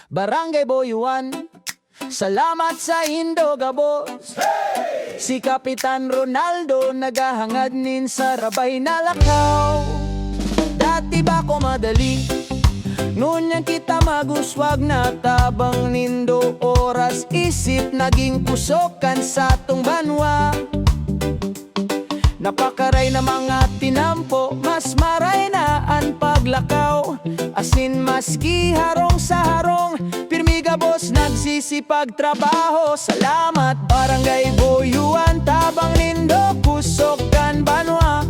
Barangay Boyuan, salamat sa Indoga boss. Si Kapitan Ronaldo naghahangad nin sa rabay na lakaw. Dati ba ko madali? Ngunyan kita maguswag na tabang nindo oras isip naging pusokan sa tong banwa. Napakaray na mga tinampo, mas maray na ang paglakaw. Asin maski harong sa harong, pirmiga boss nagsisipag trabaho. Salamat Barangay Boyuan, tabang nindo pusokan banwa.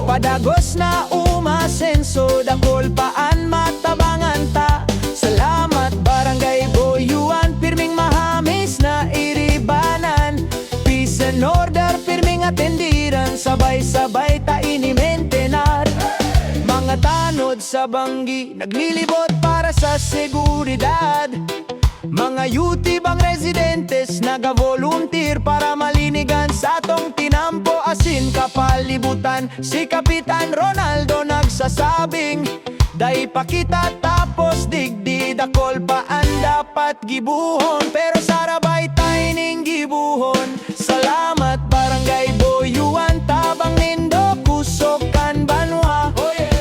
Padagos na umasenso, dakol paan matabangan ta. Salamat Barangay Boyuan, pirming mahamis na iribanan. Peace and order, pirming atendiran, sabay-sabay ta inimentenar. Mga tanod sa banggi, naglilibot para sa seguridad. Mga yutibang residentes, naga-volunteer para malinigan sa tong tinampo. Asin kapalibutan, si Kapitan Ronaldo nagsasabing, day pakita tapos digdi, dakol paan dapat gibuhon. Pero sarabay tayo ning gibuhon. Salamat Barangay Boyuan, tabang nindo pusokan banwa.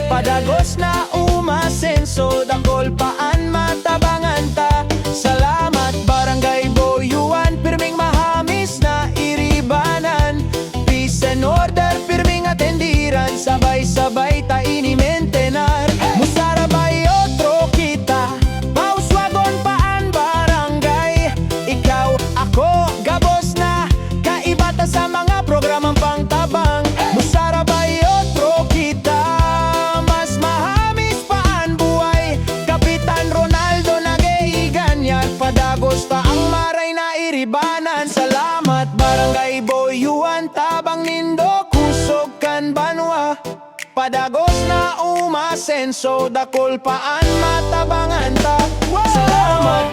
Padagos na umasenso, dakol paan matabangan ta. Salamat Barangay Boyuan, pirming mahamis na iribanan. Peace and order, pirming atendiran, sabay-sabay ta inimentenar. Musarabay otro kita, pauswagon paan barangay. Ikaw, ako, gabos na, kaiba ta sa mga programang pangtabang. Musarabay otro kita, mas mahamis paan buhay. Kapitan Ronaldo nageiganyan, padagos ta ang maray na iribanan. Salamat Barangay Boyuan, tabang nindo kusog banwa. Padagos na umasenso, dakol paan matabangan ta. Salamat